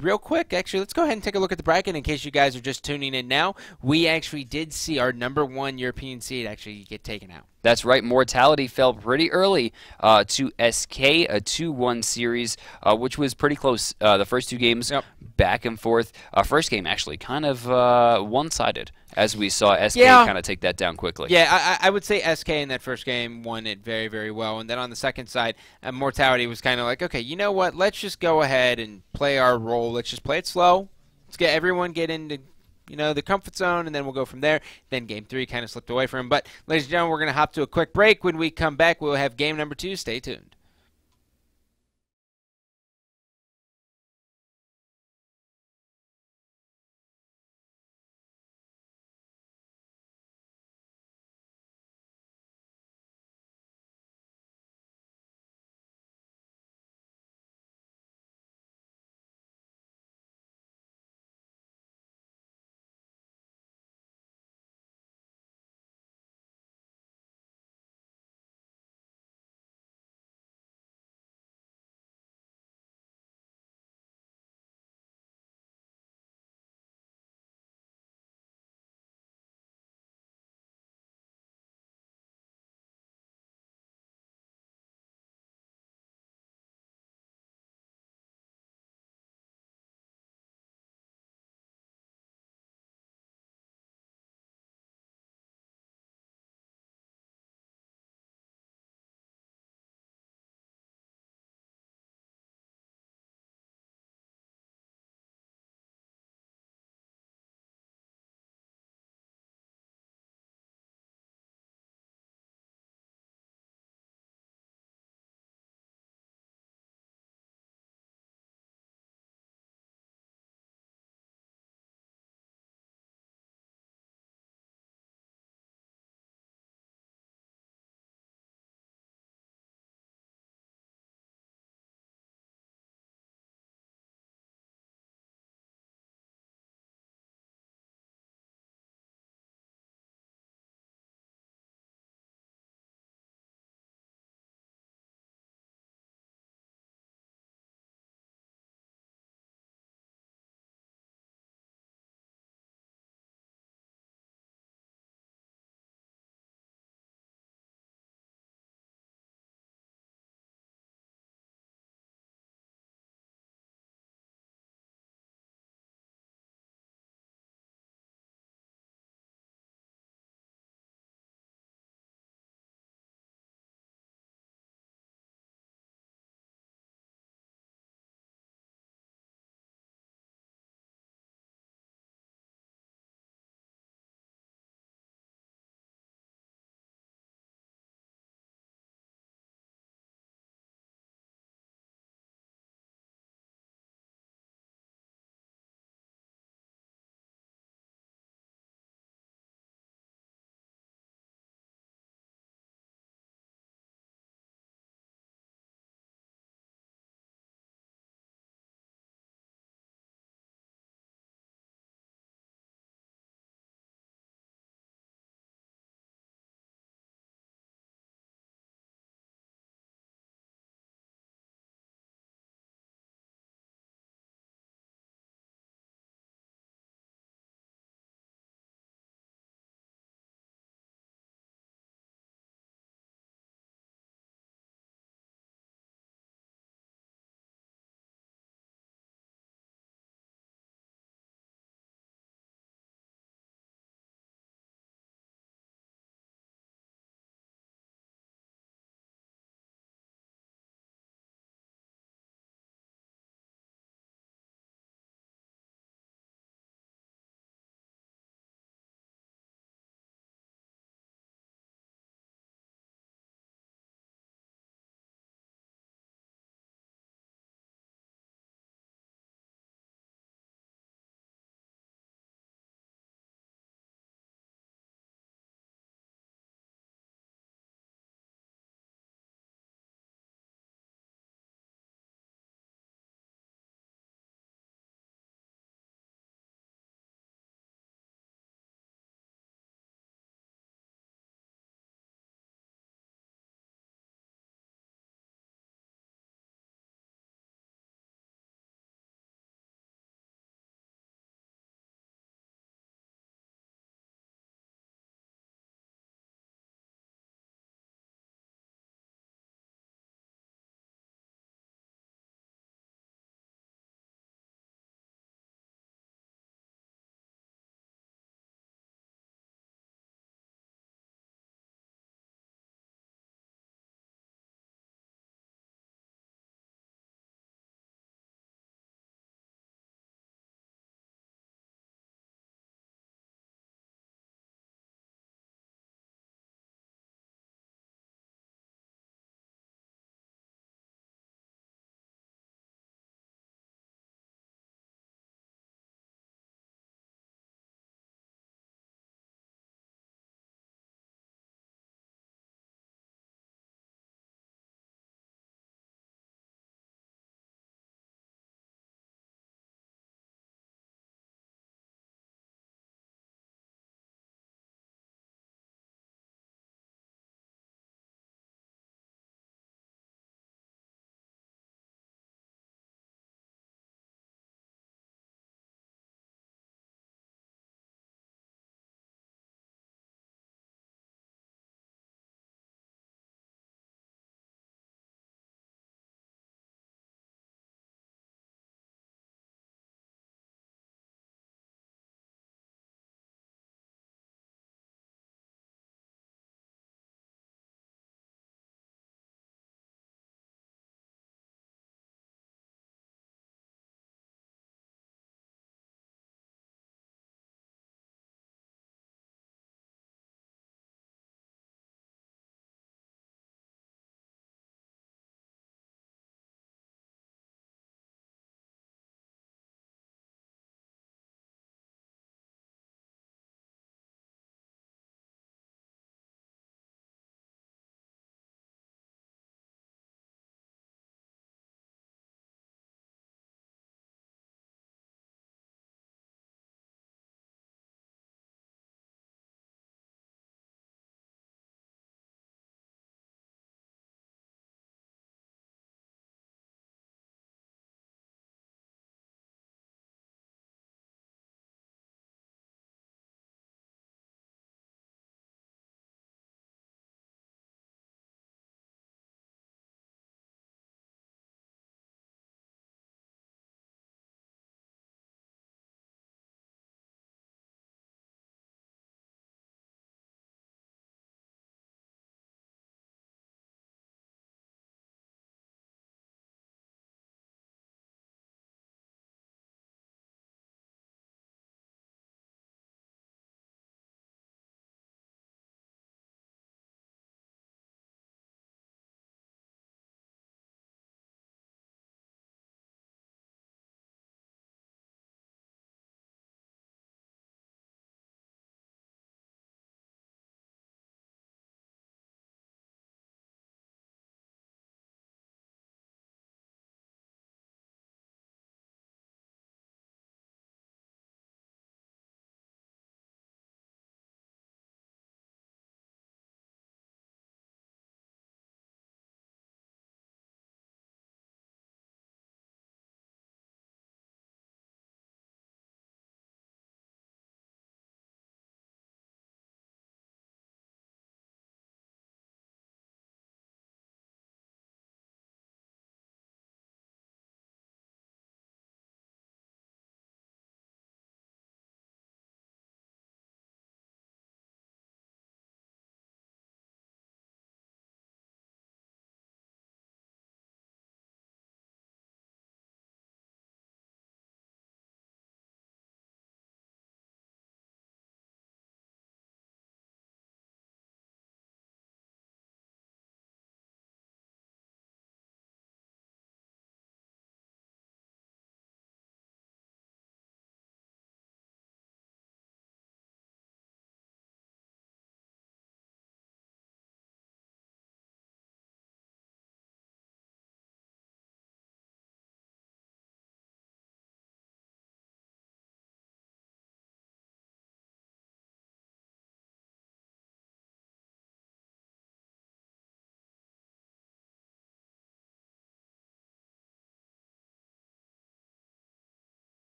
real quick, actually, let's go ahead and take a look at the bracket in case you guys are just tuning in now. We actually did see our #1 European seed actually get taken out. That's right. Mortality fell pretty early to SK, a 2-1 series, which was pretty close. The first 2 games, back and forth. First game, actually, kind of one-sided, as we saw SK kind of take that down quickly. Yeah, I would say SK in that first game won it very, very well. And then on the second side, Mortality was kind of like, okay, you know what? Let's just go ahead and play our role. Let's just play it slow. Let's get everyone get into the comfort zone, and then we'll go from there. Then game 3 kind of slipped away from him. But, ladies and gentlemen, we're going to hop to a quick break. When we come back, we'll have game number 2. Stay tuned.